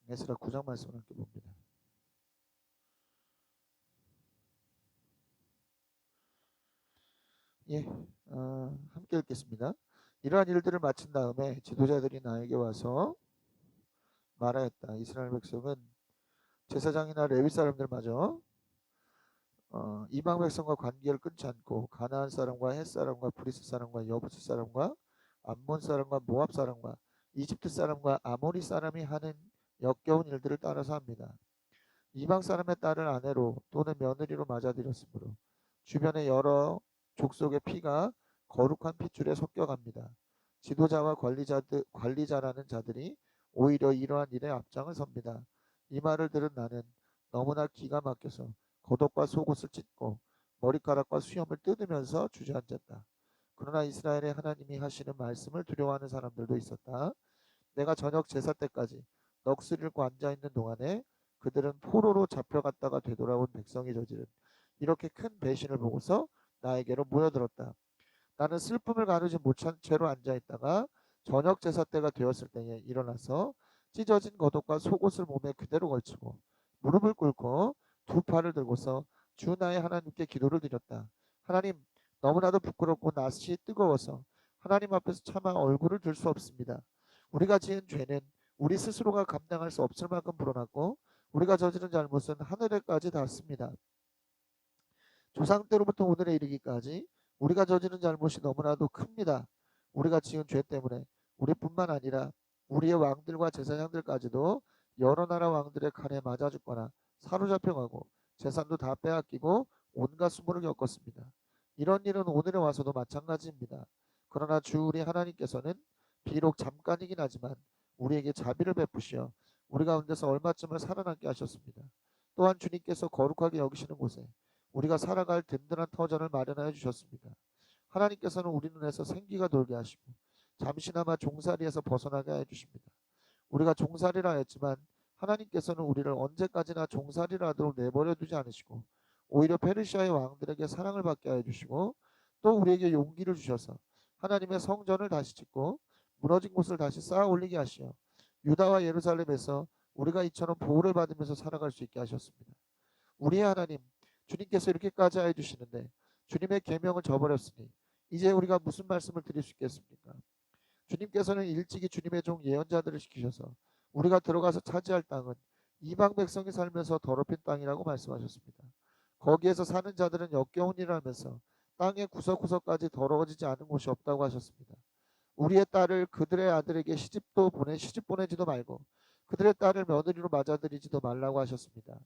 에스라 9장 말씀을 함께 봅니다. 예, 함께 읽겠습니다. 이러한 일들을 마친 다음에 지도자들이 나에게 와서 말하였다. 이스라엘 백성은 제사장이나 레위 사람들마저 이방 백성과 관계를 끊지 않고 가나안 사람과 헷 사람과 브리스 사람과 여부스 사람과 암몬 사람과 모압 사람과 이집트 사람과 아모리 사람이 하는 역겨운 일들을 따라서 합니다. 이방 사람의 딸을 아내로 또는 며느리로 맞아들였으므로 주변의 여러 족속의 피가 거룩한 핏줄에 섞여갑니다. 지도자와 관리자라는 자들이 오히려 이러한 일에 앞장을 섭니다. 이 말을 들은 나는 너무나 기가 막혀서 겉옷과 속옷을 찢고 머리카락과 수염을 뜯으면서 주저앉았다. 그러나 이스라엘의 하나님이 하시는 말씀을 두려워하는 사람들도 있었다. 내가 저녁 제사 때까지 넋을 잃고 앉아있는 동안에 그들은 포로로 잡혀갔다가 되돌아온 백성이 저지른 이렇게 큰 배신을 보고서 나에게로 모여들었다. 나는 슬픔을 가누지 못한 채로 앉아있다가 저녁 제사 때가 되었을 때에 일어나서 찢어진 겉옷과 속옷을 몸에 그대로 걸치고 무릎을 꿇고 두 팔을 들고서 주 나의 하나님께 기도를 드렸다. 하나님, 너무나도 부끄럽고 낯이 뜨거워서 하나님 앞에서 차마 얼굴을 들 수 없습니다. 우리가 지은 죄는 우리 스스로가 감당할 수 없을 만큼 불어났고 우리가 저지른 잘못은 하늘에까지 닿습니다. 조상 때로부터 오늘에 이르기까지 우리가 저지른 잘못이 너무나도 큽니다. 우리가 지은 죄 때문에 우리뿐만 아니라 우리의 왕들과 제사장들까지도 여러 나라 왕들의 칼에 맞아 죽거나 사로잡혀가고 재산도 다 빼앗기고 온갖 수모를 겪었습니다. 이런 일은 오늘에 와서도 마찬가지입니다. 그러나 주 우리 하나님께서는 비록 잠깐이긴 하지만 우리에게 자비를 베푸시어 우리 가운데서 얼마쯤을 살아남게 하셨습니다. 또한 주님께서 거룩하게 여기시는 곳에 우리가 살아갈 든든한 터전을 마련하여 주셨습니다. 하나님께서는 우리 눈에서 생기가 돌게 하시고 잠시나마 종살이에서 벗어나게 해 주십니다. 우리가 종살이라 했지만 하나님께서는 우리를 언제까지나 종살이라 하도록 내버려 두지 않으시고 오히려 페르시아의 왕들에게 사랑을 받게 해 주시고 또 우리에게 용기를 주셔서 하나님의 성전을 다시 짓고 무너진 곳을 다시 쌓아 올리게 하시어 유다와 예루살렘에서 우리가 이처럼 보호를 받으면서 살아갈 수 있게 하셨습니다. 우리의 하나님 주님께서 이렇게까지 해 주시는데 주님의 계명을 저버렸으니 이제 우리가 무슨 말씀을 드릴 수 있겠습니까? 주님께서는 일찍이 주님의 종 예언자들을 시키셔서 우리가 들어가서 차지할 땅은 이방 백성이 살면서 더럽힌 땅이라고 말씀하셨습니다. 거기에서 사는 자들은 역겨운 일을 하면서 땅의 구석구석까지 더러워지지 않은 곳이 없다고 하셨습니다. 우리의 딸을 그들의 아들에게 시집 보내지도 말고 그들의 딸을 며느리로 맞아들이지도 말라고 하셨습니다.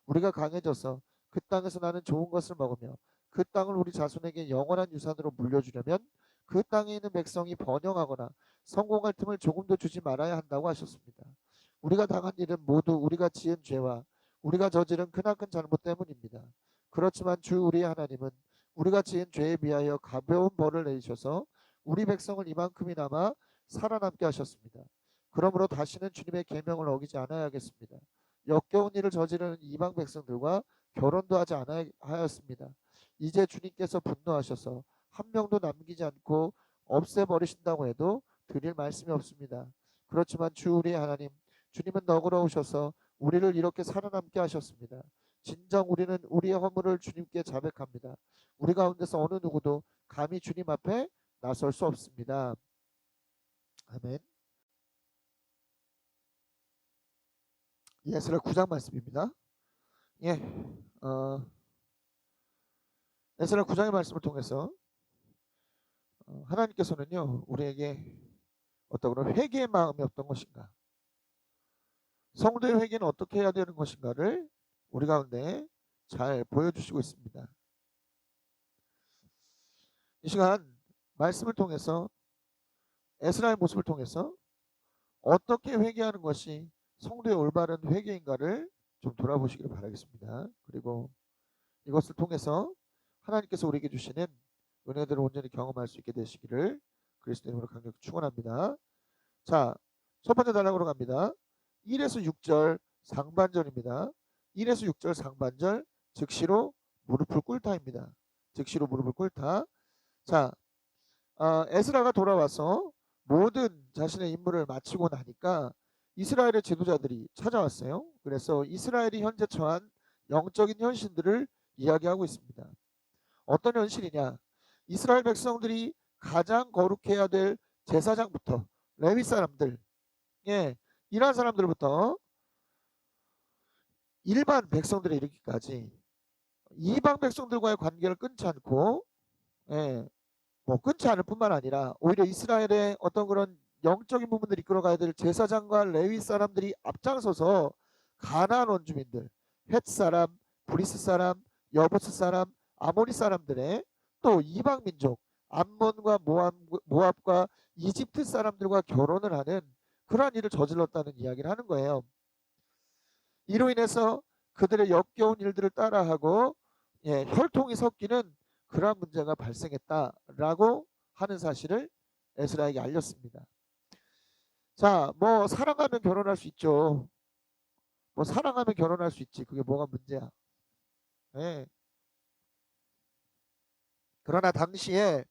우리가 강해져서 그 땅에서 나는 좋은 것을 먹으며 그 땅을 우리 자손에게 영원한 유산으로 물려주려면 그 땅에 있는 백성이 번영하거나 성공할 틈을 조금도 주지 말아야 한다고 하셨습니다. 우리가 당한 일은 모두 우리가 지은 죄와 우리가 저지른 크나큰 잘못 때문입니다. 그렇지만 주 우리 하나님은 우리가 지은 죄에 비하여 가벼운 벌을 내리셔서 우리 백성을 이만큼이나마 살아남게 하셨습니다. 그러므로 다시는 주님의 계명을 어기지 않아야겠습니다. 역겨운 일을 저지르는 이방 백성들과 결혼도 하지 않아야하였습니다. 이제 주님께서 분노하셔서 한 명도 남기지 않고 없애버리신다고 해도 드릴 말씀이 없습니다. 그렇지만 주 우리 하나님, 주님은 너그러우셔서 우리를 이렇게 살아남게 하셨습니다. 진정 우리는 우리의 허물을 주님께 자백합니다. 우리 가운데서 어느 누구도 감히 주님 앞에 나설 수 없습니다. 아멘. 에스라 9장 말씀입니다. 예, 에스라 9장의 말씀을 통해서 하나님께서는요 우리에게 어떤 그런 회개의 마음이 어떤 것인가, 성도의 회개는 어떻게 해야 되는 것인가를 우리 가운데 잘 보여주시고 있습니다. 이 시간 말씀을 통해서 에스라의 모습을 통해서 어떻게 회개하는 것이 성도의 올바른 회개인가를 좀 돌아보시기를 바라겠습니다. 그리고 이것을 통해서 하나님께서 우리에게 주시는 은혜들을 온전히 경험할 수 있게 되시기를 그리스도 이름으로 강력히 축원합니다. 자, 첫 번째 단락으로 갑니다. 1에서 6절 상반절입니다. 1에서 6절 상반절 즉시로 무릎을 꿇다입니다. 즉시로 무릎을 꿇다. 자, 에스라가 돌아와서 모든 자신의 임무를 마치고 나니까 이스라엘의 지도자들이 찾아왔어요. 그래서 이스라엘이 현재 처한 영적인 현실들을 이야기하고 있습니다. 어떤 현실이냐? 이스라엘 백성들이 가장 거룩해야 될 제사장부터 레위 사람들, 예, 이러한 사람들부터 일반 백성들에 이르기까지 이방 백성들과의 관계를 끊지 않고, 예, 뭐 끊지 않을 뿐만 아니라 오히려 이스라엘의 어떤 그런 영적인 부분들을 이끌어가야 될 제사장과 레위 사람들이 앞장서서 가나안 원주민들, 헷 사람, 브리스 사람, 여부스 사람, 아모리 사람들의 또 이방 민족 암몬과 모압과 이집트 사람들과 결혼을 하는 그러한 일을 저질렀다는 이야기를 하는 거예요. 이로 인해서 그들의 역겨운 일들을 따라하고, 예, 혈통이 섞이는 그러한 문제가 발생했다라고 하는 사실을 에스라에게 알렸습니다. 자, 뭐 사랑하면 결혼할 수 있죠. 뭐 사랑하면 결혼할 수 있지. 그게 뭐가 문제야. 예. 그러나 당시에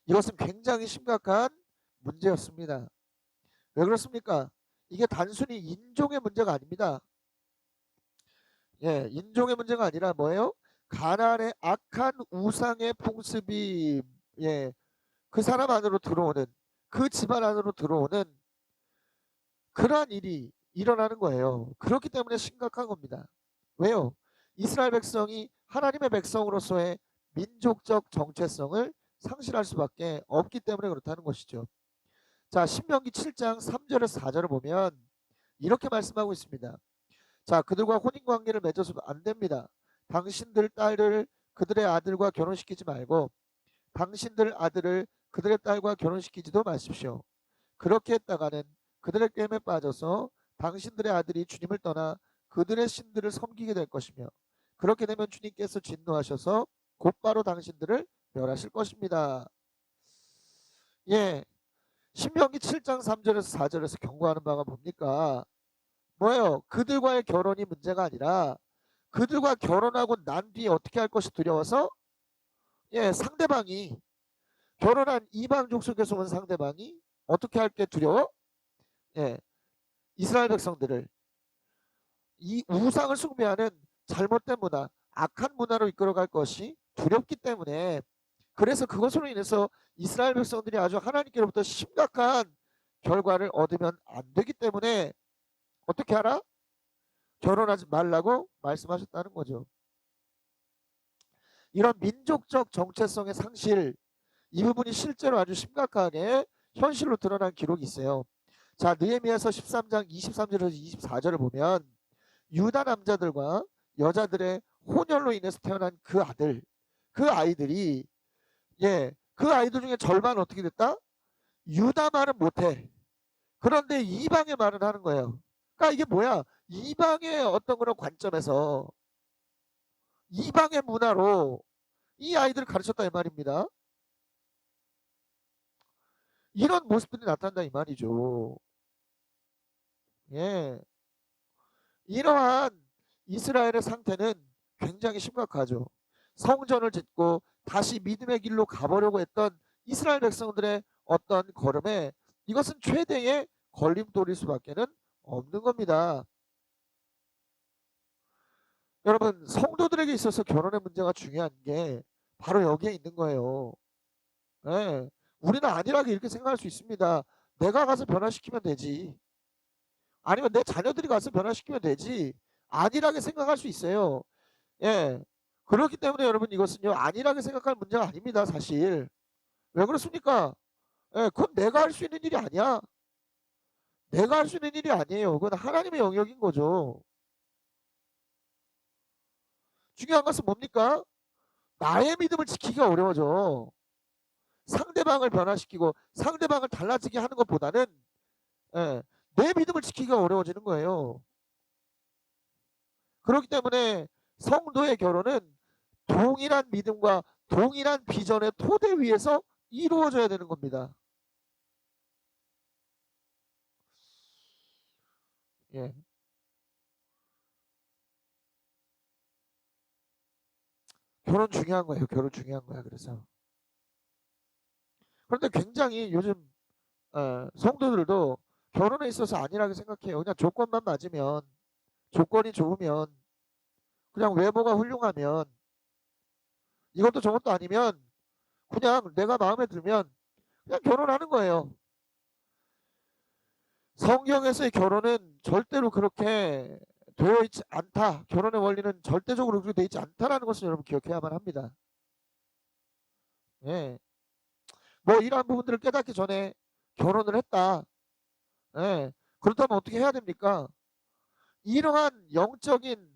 이것은 굉장히 심각한 문제였습니다. 왜 그렇습니까? 이게 단순히 인종의 문제가 아닙니다. 예, 인종의 문제가 아니라 뭐예요? 가나안의 악한 우상의 풍습이, 예, 그 사람 안으로 들어오는, 그 집안 안으로 들어오는 그러한 일이 일어나는 거예요. 그렇기 때문에 심각한 겁니다. 왜요? 이스라엘 백성이 하나님의 백성으로서의 민족적 정체성을 상실할 수밖에 없기 때문에 그렇다는 것이죠. 자, 신명기 7장 3절에서 4절을 보면 이렇게 말씀하고 있습니다. 자, 그들과 혼인관계를 맺어서도 안 됩니다. 당신들 딸을 그들의 아들과 결혼시키지 말고 당신들 아들을 그들의 딸과 결혼시키지도 마십시오. 그렇게 했다가는 그들의 꾀임에 빠져서 당신들의 아들이 주님을 떠나 그들의 신들을 섬기게 될 것이며 그렇게 되면 주님께서 진노하셔서 곧바로 당신들을 멸하실 것입니다. 예, 신명기 7장 3절에서 4절에서 경고하는 바가 뭡니까? 뭐예요? 그들과의 결혼이 문제가 아니라 그들과 결혼하고 난 뒤에 어떻게 할 것이 두려워서, 예, 상대방이 결혼한 이방족 속에서 온 상대방이 어떻게 할 게 두려워? 예, 이스라엘 백성들을 이 우상을 숭배하는 잘못된 문화, 악한 문화로 이끌어갈 것이 두렵기 때문에, 그래서 그것으로 인해서 이스라엘 백성들이 아주 하나님께로부터 심각한 결과를 얻으면 안 되기 때문에 어떻게 하라? 결혼하지 말라고 말씀하셨다는 거죠. 이런 민족적 정체성의 상실, 이 부분이 실제로 아주 심각하게 현실로 드러난 기록이 있어요. 자, 느헤미야서 13장 23절에서 24절을 보면 유다 남자들과 여자들의 혼혈로 인해서 태어난 그 아들, 그 아이들이, 예, 그 아이들 중에 절반은 어떻게 됐다? 유다 말은 못해. 그런데 이방의 말은 하는 거예요. 그러니까 이게 뭐야? 이방의 어떤 그런 관점에서 이방의 문화로 이 아이들을 가르쳤다 이 말입니다. 이런 모습들이 나타난다 이 말이죠. 예, 이러한 이스라엘의 상태는 굉장히 심각하죠. 성전을 짓고 다시 믿음의 길로 가보려고 했던 이스라엘 백성들의 어떤 걸음에 이것은 최대의 걸림돌일 수밖에는 없는 겁니다. 여러분, 성도들에게 있어서 결혼의 문제가 중요한 게 바로 여기에 있는 거예요. 예, 우리는 안일하게 이렇게 생각할 수 있습니다. 내가 가서 변화시키면 되지. 아니면 내 자녀들이 가서 변화시키면 되지. 안일하게 생각할 수 있어요. 예. 그렇기 때문에 여러분 이것은요, 안일하게 생각할 문제가 아닙니다, 사실. 왜 그렇습니까? 예, 그건 내가 할 수 있는 일이 아니야. 내가 할 수 있는 일이 아니에요. 그건 하나님의 영역인 거죠. 중요한 것은 뭡니까? 나의 믿음을 지키기가 어려워져. 상대방을 변화시키고 상대방을 달라지게 하는 것보다는, 예, 내 믿음을 지키기가 어려워지는 거예요. 그렇기 때문에 성도의 결혼은 동일한 믿음과 동일한 비전의 토대 위에서 이루어져야 되는 겁니다. 예. 결혼 중요한 거예요. 결혼 중요한 거야. 그래서 그런데 굉장히 요즘 성도들도 결혼에 있어서 안일하게 생각해요. 그냥 조건만 맞으면, 조건이 좋으면, 그냥 외모가 훌륭하면, 이것도 저것도 아니면 그냥 내가 마음에 들면 그냥 결혼하는 거예요. 성경에서의 결혼은 절대로 그렇게 되어 있지 않다. 결혼의 원리는 절대적으로 그렇게 되어 있지 않다라는 것을 여러분 기억해야만 합니다. 예. 뭐 이러한 부분들을 깨닫기 전에 결혼을 했다. 예. 그렇다면 어떻게 해야 됩니까? 이러한 영적인,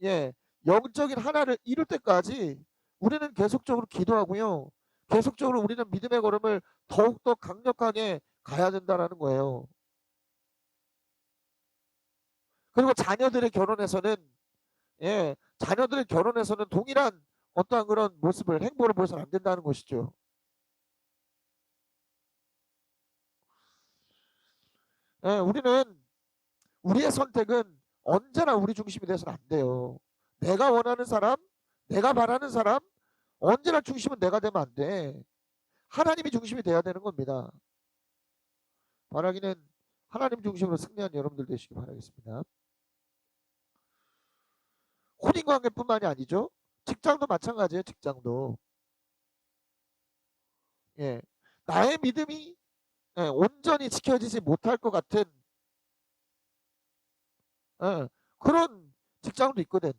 예, 영적인 하나를 이룰 때까지 우리는 계속적으로 기도하고요. 계속적으로 우리는 믿음의 걸음을 더욱더 강력하게 가야 된다라는 거예요. 그리고 자녀들의 결혼에서는, 예, 자녀들의 결혼에서는 동일한 어떠한 그런 모습을, 행보를 보여서는 안 된다는 것이죠. 예, 우리의 선택은 언제나 우리 중심이 돼서는 안 돼요. 내가 원하는 사람, 내가 바라는 사람, 언제나 중심은 내가 되면 안 돼. 하나님이 중심이 돼야 되는 겁니다. 바라기는 하나님 중심으로 승리한 여러분들 되시기 바라겠습니다. 혼인관계뿐만이 아니죠. 직장도 마찬가지예요. 직장도. 예, 나의 믿음이, 예, 온전히 지켜지지 못할 것 같은, 예, 그런 직장도 있거든.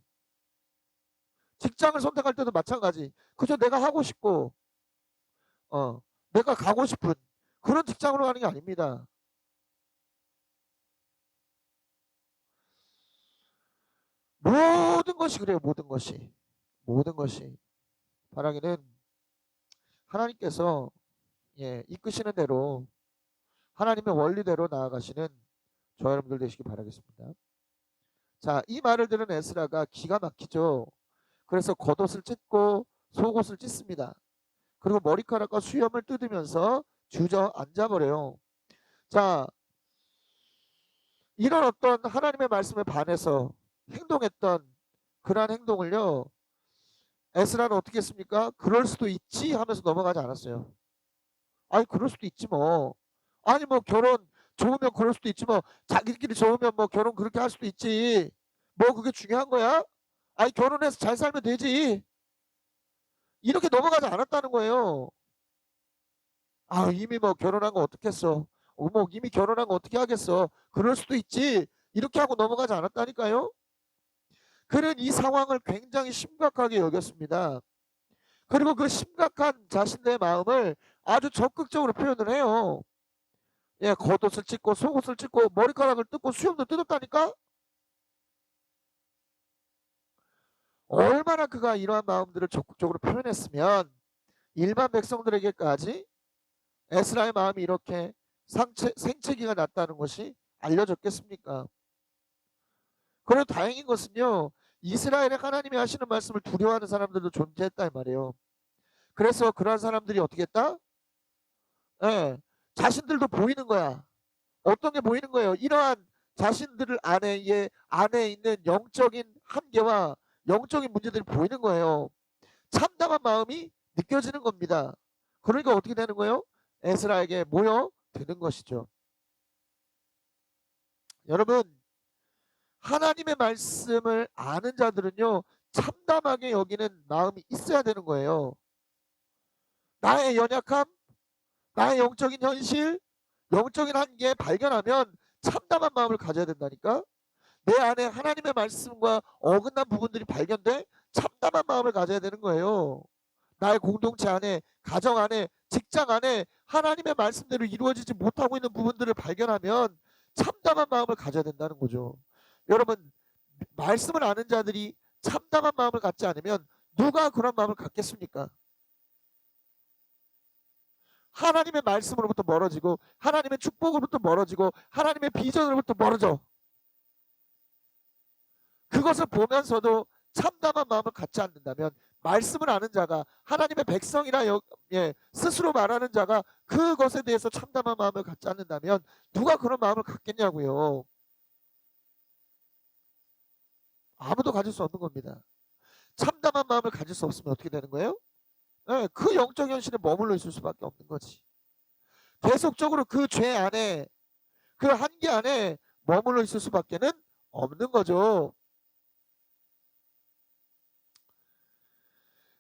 직장을 선택할 때도 마찬가지. 그저 내가 하고 싶고, 어, 내가 가고 싶은 그런 직장으로 가는 게 아닙니다. 모든 것이 그래요. 모든 것이. 모든 것이. 바라기는 하나님께서, 예, 이끄시는 대로 하나님의 원리대로 나아가시는 저 여러분들 되시기 바라겠습니다. 자, 이 말을 들은 에스라가 기가 막히죠. 그래서 겉옷을 찢고 속옷을 찢습니다. 그리고 머리카락과 수염을 뜯으면서 주저앉아 버려요. 자, 이런 어떤 하나님의 말씀에 반해서 행동했던 그러한 행동을요, 에스라는 어떻게 했습니까? 그럴 수도 있지 하면서 넘어가지 않았어요. 아니, 그럴 수도 있지 뭐. 아니, 뭐 결혼 좋으면 그럴 수도 있지 뭐. 자기들끼리 좋으면 뭐 결혼 그렇게 할 수도 있지. 뭐 그게 중요한 거야? 아니, 결혼해서 잘 살면 되지. 이렇게 넘어가지 않았다는 거예요. 아, 이미 뭐 결혼한 거 어떻겠어. 뭐 이미 결혼한 거 어떻게 하겠어. 그럴 수도 있지. 이렇게 하고 넘어가지 않았다니까요. 그는 이 상황을 굉장히 심각하게 여겼습니다. 그리고 그 심각한 자신의 마음을 아주 적극적으로 표현을 해요. 예, 겉옷을 찢고 속옷을 찢고 머리카락을 뜯고 수염도 뜯었다니까? 얼마나 그가 이러한 마음들을 적극적으로 표현했으면 일반 백성들에게까지 에스라의 마음이 이렇게 생채기가 났다는 것이 알려졌겠습니까? 그래도 다행인 것은요, 이스라엘의 하나님이 하시는 말씀을 두려워하는 사람들도 존재했다 이 말이에요. 그래서 그러한 사람들이 어떻게 했다? 예, 자신들도 보이는 거야. 어떤 게 보이는 거예요? 이러한 자신들 안에 있는 영적인 한계와 영적인 문제들이 보이는 거예요. 참담한 마음이 느껴지는 겁니다. 그러니까 어떻게 되는 거예요? 에스라에게 모여 드는 것이죠. 여러분, 하나님의 말씀을 아는 자들은요, 참담하게 여기는 마음이 있어야 되는 거예요. 나의 연약함, 나의 영적인 현실, 영적인 한계 발견하면 참담한 마음을 가져야 된다니까. 내 안에 하나님의 말씀과 어긋난 부분들이 발견돼 참담한 마음을 가져야 되는 거예요. 나의 공동체 안에, 가정 안에, 직장 안에 하나님의 말씀대로 이루어지지 못하고 있는 부분들을 발견하면 참담한 마음을 가져야 된다는 거죠. 여러분, 말씀을 아는 자들이 참담한 마음을 갖지 않으면 누가 그런 마음을 갖겠습니까? 하나님의 말씀으로부터 멀어지고 하나님의 축복으로부터 멀어지고 하나님의 비전으로부터 멀어져. 그것을 보면서도 참담한 마음을 갖지 않는다면 말씀을 아는 자가 하나님의 백성이라 스스로 말하는 자가 그것에 대해서 참담한 마음을 갖지 않는다면 누가 그런 마음을 갖겠냐고요. 아무도 가질 수 없는 겁니다. 참담한 마음을 가질 수 없으면 어떻게 되는 거예요? 네, 그 영적 현실에 머물러 있을 수밖에 없는 거지. 계속적으로 그 죄 안에 그 한계 안에 머물러 있을 수밖에는 없는 거죠.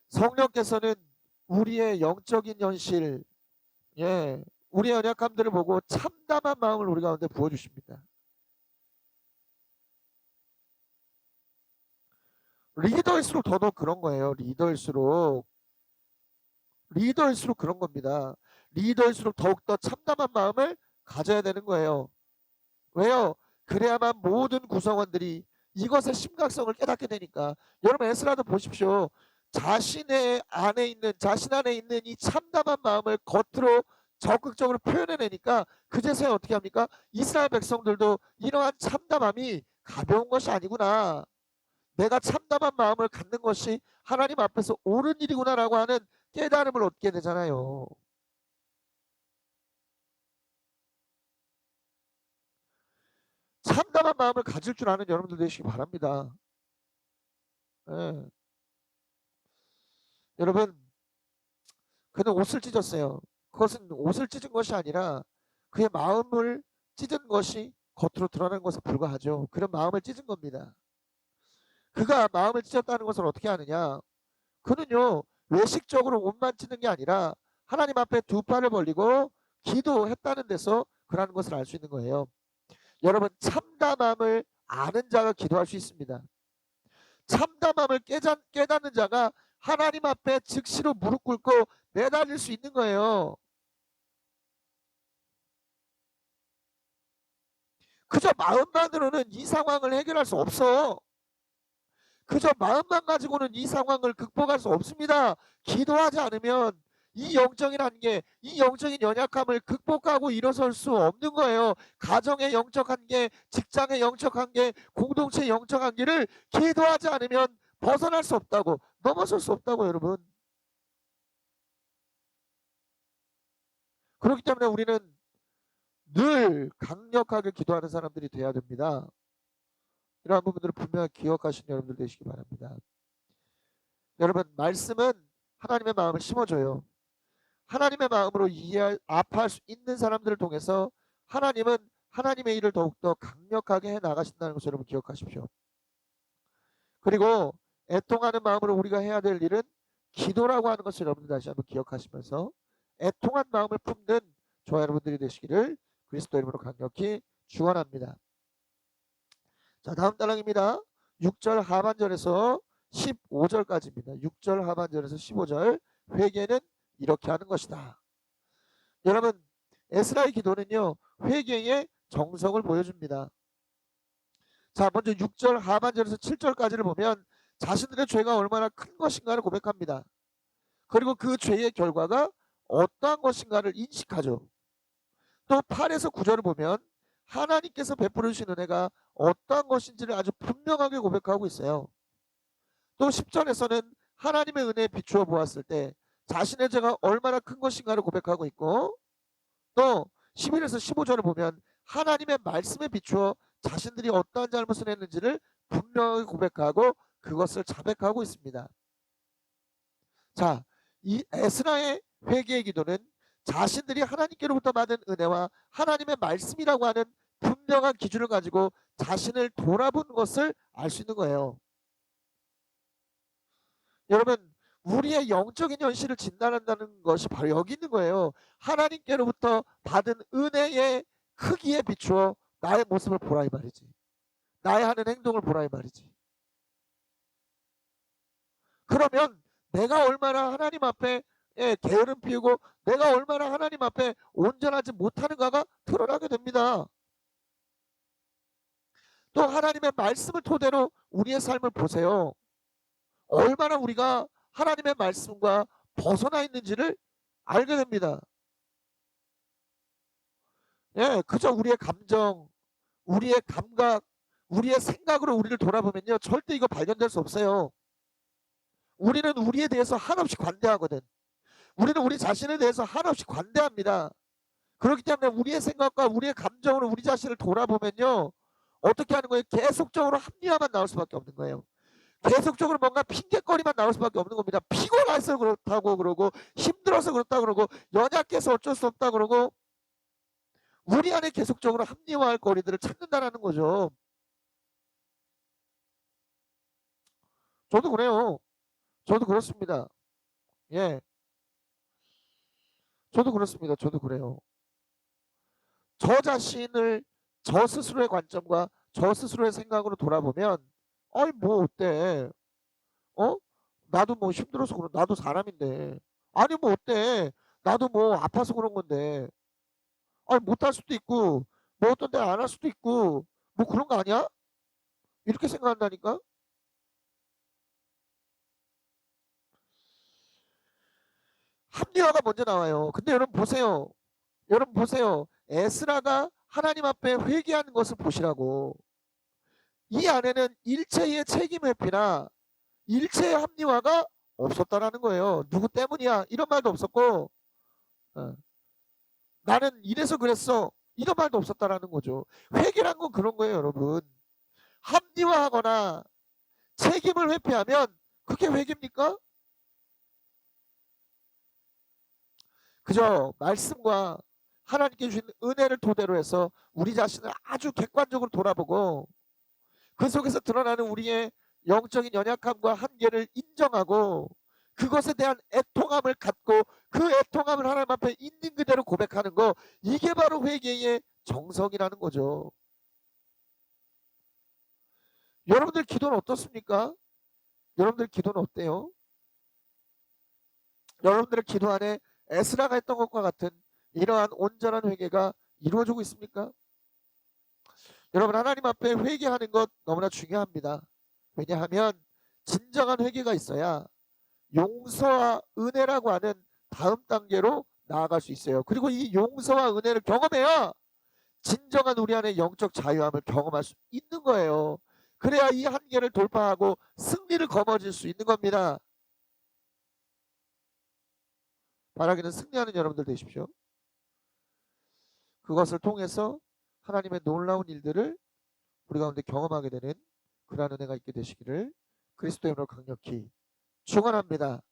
성령께서는 우리의 영적인 현실, 우리의 연약함들을 보고 참담한 마음을 우리 가운데 부어주십니다. 리더일수록 더더욱 그런 거예요. 리더일수록 그런 겁니다. 리더일수록 더욱더 참담한 마음을 가져야 되는 거예요. 왜요? 그래야만 모든 구성원들이 이것의 심각성을 깨닫게 되니까. 여러분 에스라도 보십시오. 자신 안에 있는 이 참담한 마음을 겉으로 적극적으로 표현해내니까 그제서야 어떻게 합니까? 이스라엘 백성들도 이러한 참담함이 가벼운 것이 아니구나. 내가 참담한 마음을 갖는 것이 하나님 앞에서 옳은 일이구나라고 하는 깨달음을 얻게 되잖아요. 참담한 마음을 가질 줄 아는 여러분들 되시기 바랍니다. 예. 여러분, 그는 옷을 찢었어요. 그것은 옷을 찢은 것이 아니라 그의 마음을 찢은 것이 겉으로 드러난 것에 불과하죠. 그런 마음을 찢은 겁니다. 그가 마음을 찢었다는 것을 어떻게 아느냐? 그는요, 외식적으로 옷만 찢는 게 아니라 하나님 앞에 두 팔을 벌리고 기도했다는 데서 그라는 것을 알 수 있는 거예요. 여러분, 참담함을 아는 자가 기도할 수 있습니다. 참담함을 깨닫는 자가 하나님 앞에 즉시로 무릎 꿇고 매달릴 수 있는 거예요. 그저 마음만으로는 이 상황을 해결할 수 없어. 그저 마음만 가지고는 이 상황을 극복할 수 없습니다. 기도하지 않으면 이 영적인 한계, 이 영적인 연약함을 극복하고 일어설 수 없는 거예요. 가정의 영적 한계, 직장의 영적 한계, 공동체의 영적 한계를 기도하지 않으면 벗어날 수 없다고, 넘어설 수 없다고 여러분. 그렇기 때문에 우리는 늘 강력하게 기도하는 사람들이 돼야 됩니다. 이러한 부분들을 분명히 기억하시는 여러분들 되시기 바랍니다. 여러분, 말씀은 하나님의 마음을 심어줘요. 하나님의 마음으로 아파할 수 있는 사람들을 통해서 하나님은 하나님의 일을 더욱더 강력하게 해 나가신다는 것을 여러분 기억하십시오. 그리고 애통하는 마음으로 우리가 해야 될 일은 기도라고 하는 것을 여러분들 다시 한번 기억하시면서 애통한 마음을 품는 저와 여러분들이 되시기를 그리스도 이름으로 강력히 축원합니다. 자, 다음 단락입니다. 6절 하반절에서 15절까지입니다. 6절 하반절에서 15절. 회개는 이렇게 하는 것이다. 여러분, 에스라의 기도는요, 회개의 정성을 보여줍니다. 자, 먼저 6절 하반절에서 7절까지를 보면 자신들의 죄가 얼마나 큰 것인가를 고백합니다. 그리고 그 죄의 결과가 어떠한 것인가를 인식하죠. 또 8에서 9절을 보면 하나님께서 베풀어 주신 은혜가 어떠한 것인지를 아주 분명하게 고백하고 있어요. 또 10절에서는 하나님의 은혜에 비추어 보았을 때 자신의 죄가 얼마나 큰 것인가를 고백하고 있고, 또 11에서 15절을 보면 하나님의 말씀에 비추어 자신들이 어떠한 잘못을 했는지를 분명하게 고백하고 그것을 자백하고 있습니다. 자, 이 에스라의 회개의 기도는 자신들이 하나님께로부터 받은 은혜와 하나님의 말씀이라고 하는 분명한 기준을 가지고 자신을 돌아본 것을 알 수 있는 거예요. 여러분, 우리의 영적인 현실을 진단한다는 것이 바로 여기 있는 거예요. 하나님께로부터 받은 은혜의 크기에 비추어 나의 모습을 보라 이 말이지. 나의 하는 행동을 보라 이 말이지. 그러면 내가 얼마나 하나님 앞에 게으름 피우고 내가 얼마나 하나님 앞에 온전하지 못하는가가 드러나게 됩니다. 또 하나님의 말씀을 토대로 우리의 삶을 보세요. 얼마나 우리가 하나님의 말씀과 벗어나 있는지를 알게 됩니다. 그저 우리의 감정, 우리의 감각, 우리의 생각으로 우리를 돌아보면요, 절대 이거 발견될 수 없어요. 우리는 우리에 대해서 한없이 관대하거든. 우리는 우리 자신에 대해서 한없이 관대합니다. 그렇기 때문에 우리의 생각과 우리의 감정으로 우리 자신을 돌아보면요, 어떻게 하는 거예요? 계속적으로 합리화만 나올 수밖에 없는 거예요. 계속적으로 뭔가 핑계거리만 나올 수밖에 없는 겁니다. 피곤해서 그렇다고 그러고, 힘들어서 그렇다고 그러고, 연약해서 어쩔 수 없다고 그러고, 우리 안에 계속적으로 합리화할 거리들을 찾는다라는 거죠. 저도 그래요. 저도 그렇습니다. 예, 저도 그렇습니다. 저도 그래요. 저 자신을 저 스스로의 관점과 저 스스로의 생각으로 돌아보면, 어이 뭐 어때? 어? 나도 뭐 힘들어서 그런, 나도 사람인데. 아니 뭐 어때? 나도 뭐 아파서 그런 건데. 아니 못할 수도 있고, 뭐 어떤 데 안 할 수도 있고, 뭐 그런 거 아니야? 이렇게 생각한다니까? 합리화가 먼저 나와요. 근데 여러분 보세요. 여러분 보세요. 에스라가 하나님 앞에 회개하는 것을 보시라고. 이 안에는 일체의 책임 회피나 일체의 합리화가 없었다라는 거예요. 누구 때문이야? 이런 말도 없었고, 어, 나는 이래서 그랬어. 이런 말도 없었다라는 거죠. 회개란 건 그런 거예요, 여러분. 합리화하거나 책임을 회피하면 그게 회개입니까? 그저 말씀과 하나님께 주신 은혜를 토대로 해서 우리 자신을 아주 객관적으로 돌아보고 그 속에서 드러나는 우리의 영적인 연약함과 한계를 인정하고 그것에 대한 애통함을 갖고 그 애통함을 하나님 앞에 있는 그대로 고백하는 거, 이게 바로 회개의 정성이라는 거죠. 여러분들 기도는 어떻습니까? 여러분들 기도는 어때요? 여러분들의 기도 안에 에스라가 했던 것과 같은 이러한 온전한 회개가 이루어지고 있습니까? 여러분, 하나님 앞에 회개하는 것 너무나 중요합니다. 왜냐하면 진정한 회개가 있어야 용서와 은혜라고 하는 다음 단계로 나아갈 수 있어요. 그리고 이 용서와 은혜를 경험해야 진정한 우리 안에 영적 자유함을 경험할 수 있는 거예요. 그래야 이 한계를 돌파하고 승리를 거머쥘 수 있는 겁니다. 바라기는 승리하는 여러분들 되십시오. 그것을 통해서 하나님의 놀라운 일들을 우리 가운데 경험하게 되는 그러한 은혜가 있게 되시기를 그리스도의 이름으로 강력히 축원합니다.